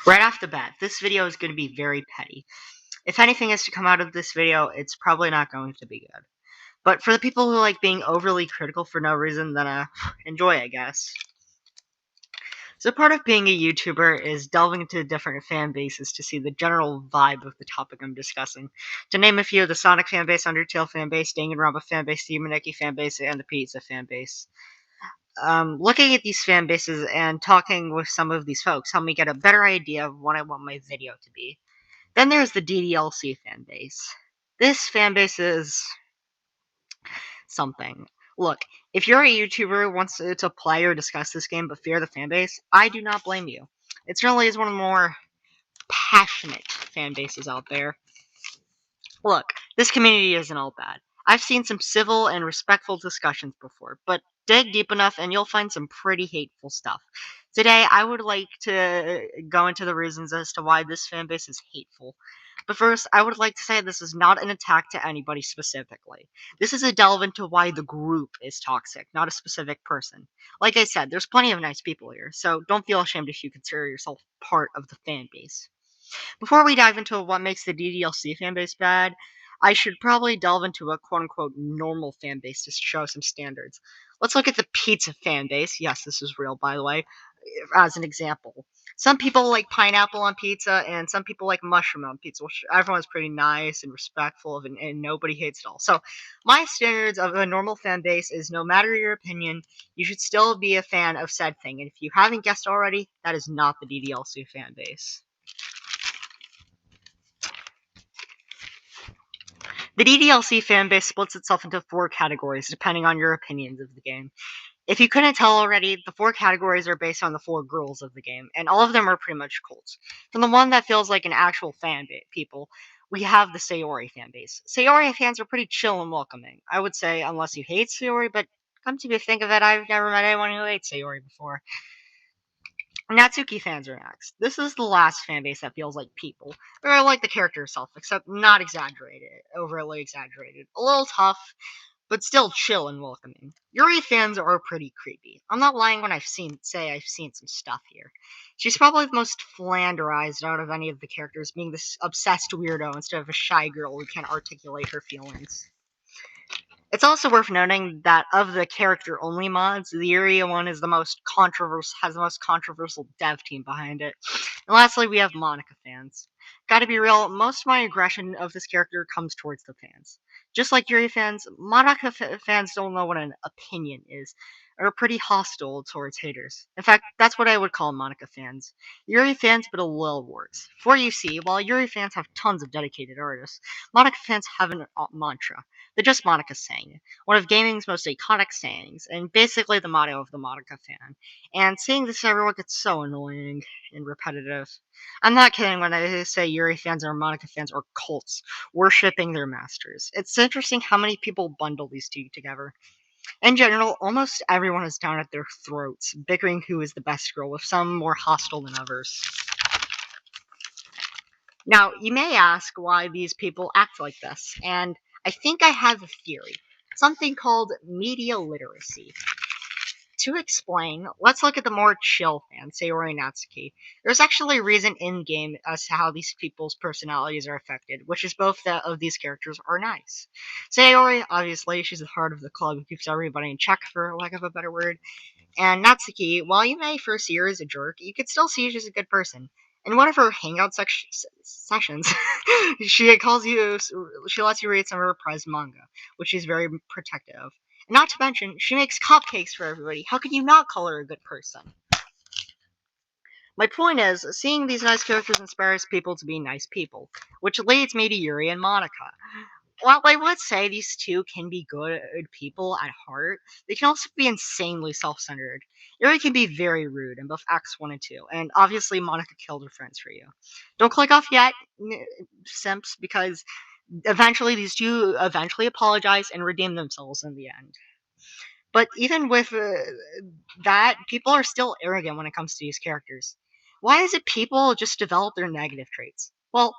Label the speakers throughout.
Speaker 1: Right off the bat, this video is going to be very petty. If anything is to come out of this video, it's probably not going to be good. But for the people who like being overly critical for no reason, then enjoy, I guess. So part of being a YouTuber is delving into different fan bases to see the general vibe of the topic I'm discussing. To name a few, the Sonic fanbase, Undertale fanbase, Danganronpa fanbase, Demoneki fanbase, and the Pizza fanbase. Looking at these fan bases and talking with some of these folks helped me get a better idea of what I want my video to be. Then there's the DDLC fan base. This fan base is something. Look, if you're a YouTuber who wants to play or discuss this game but fear the fan base, I do not blame you. It certainly is one of the more passionate fan bases out there. Look, this community isn't all bad. I've seen some civil and respectful discussions before, but dig deep enough and you'll find some pretty hateful stuff. Today, I would like to go into the reasons as to why this fanbase is hateful. But first, I would like to say this is not an attack to anybody specifically. This is a delve into why the group is toxic, not a specific person. Like I said, there's plenty of nice people here, so don't feel ashamed if you consider yourself part of the fanbase. Before we dive into what makes the DDLC fanbase bad, I should probably delve into a quote-unquote normal fanbase to show some standards. Let's look at the pizza fanbase. Yes, this is real, by the way, as an example. Some people like pineapple on pizza, and some people like mushroom on pizza, which everyone's pretty nice and respectful of, and nobody hates it all. So, my standards of a normal fan base is no matter your opinion, you should still be a fan of said thing. And if you haven't guessed already, that is not the DDLC fan base. The DDLC fanbase splits itself into 4 categories depending on your opinions of the game. If you couldn't tell already, the 4 categories are based on the 4 girls of the game, and all of them are pretty much cults. From the one that feels like an actual people, we have the Sayori fanbase. Sayori fans are pretty chill and welcoming, I would say, unless you hate Sayori, but come to think of it, I've never met anyone who hates Sayori before. Natsuki fans are next. This is the last fanbase that feels like people, or like the character herself, except not overly exaggerated. A little tough, but still chill and welcoming. Yuri fans are pretty creepy. I'm not lying when I've seen some stuff here. She's probably the most flanderized out of any of the characters, being this obsessed weirdo instead of a shy girl who can't articulate her feelings. It's also worth noting that of the character-only mods, the Yuri one is has the most controversial dev team behind it. And lastly, we have Monica fans. Gotta be real, most of my aggression of this character comes towards the fans. Just like Yuri fans, Monica fans don't know what an opinion is, and are pretty hostile towards haters. In fact, that's what I would call Monica fans. Yuri fans, but a little worse. For you see, while Yuri fans have tons of dedicated artists, Monica fans have an mantra. They're just Monica saying it, one of gaming's most iconic sayings, and basically the motto of the Monica fan. And seeing this everyone gets so annoying and repetitive. I'm not kidding when I say Yuri fans or Monica fans are cults, worshipping their masters. It's interesting how many people bundle these two together. In general, almost everyone is down at their throats, bickering who is the best girl, with some more hostile than others. Now, you may ask why these people act like this, and I think I have a theory. Something called media literacy. To explain, let's look at the more chill fans, Sayori and Natsuki. There's actually a reason in-game as to how these people's personalities are affected, which is both of these characters are nice. Sayori, obviously, she's the heart of the club who keeps everybody in check, for lack of a better word. And Natsuki, while you may first see her as a jerk, you could still see she's a good person. In one of her hangout sessions, she lets you read some of her prized manga, which she's very protective of. And not to mention, she makes cupcakes for everybody. How can you not call her a good person? My point is, seeing these nice characters inspires people to be nice people, which leads me to Yuri and Monica. While I would say these two can be good people at heart, they can also be insanely self-centered. Yuri can be very rude in both Acts 1 and 2, and obviously Monica killed her friends for you. Don't click off yet, simps, because eventually these two apologize and redeem themselves in the end. But even with that, people are still arrogant when it comes to these characters. Why is it people just develop their negative traits? Well,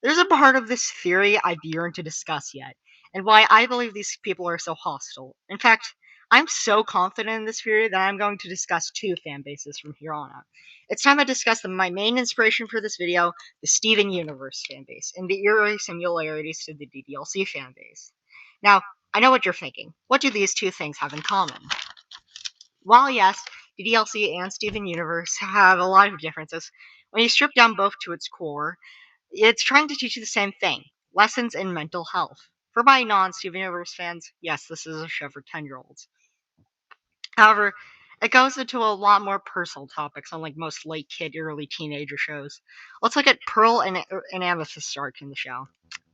Speaker 1: there's a part of this theory I've yearned to discuss yet, and why I believe these people are so hostile. In fact, I'm so confident in this theory that I'm going to discuss two fan bases from here on out. It's time I discuss my main inspiration for this video, the Steven Universe fan base, and the eerie similarities to the DDLC fan base. Now, I know what you're thinking. What do these two things have in common? While yes, DDLC and Steven Universe have a lot of differences, when you strip down both to its core, it's trying to teach you the same thing: lessons in mental health. For my non-Steven Universe fans, yes, this is a show for 10-year-olds. However, it goes into a lot more personal topics, unlike most late kid, early teenager shows. Let's look at Pearl and Amethyst's arc in the show.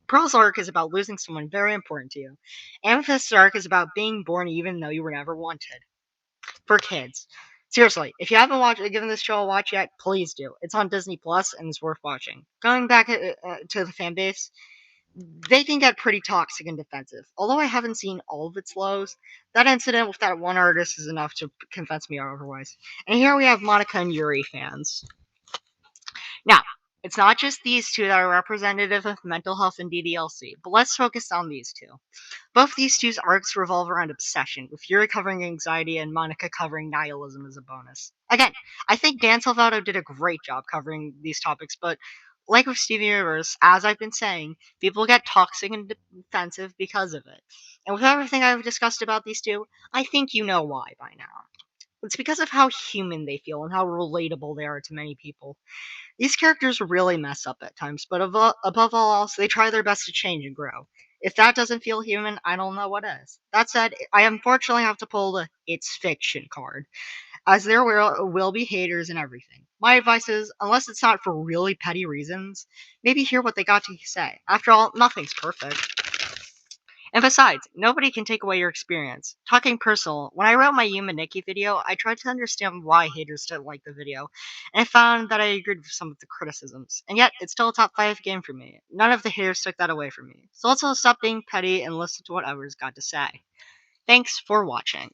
Speaker 1: Pearl's arc is about losing someone very important to you. Amethyst's arc is about being born even though you were never wanted. For kids. Seriously, if you haven't given this show a watch yet, please do. It's on Disney Plus and it's worth watching. Going back to the fan base, they can get pretty toxic and defensive. Although I haven't seen all of its lows, that incident with that one artist is enough to convince me otherwise. And here we have Monica and Yuri fans. Now, it's not just these two that are representative of mental health and DDLC, but let's focus on these two. Both these two's arcs revolve around obsession, with Yuri covering anxiety and Monica covering nihilism as a bonus. Again, I think Dan Salvato did a great job covering these topics, but like with Steven Universe, as I've been saying, people get toxic and defensive because of it. And with everything I've discussed about these two, I think you know why by now. It's because of how human they feel and how relatable they are to many people. These characters really mess up at times, but above all else, they try their best to change and grow. If that doesn't feel human, I don't know what is. That said, I unfortunately have to pull the "it's fiction" card, as there will be haters and everything. My advice is, unless it's not for really petty reasons, maybe hear what they got to say. After all, nothing's perfect. And besides, nobody can take away your experience. Talking personal, when I wrote my Yuma Nikki video, I tried to understand why haters didn't like the video, and I found that I agreed with some of the criticisms. And yet, it's still a top 5 game for me. None of the haters took that away from me. So let's all stop being petty and listen to what others got to say. Thanks for watching.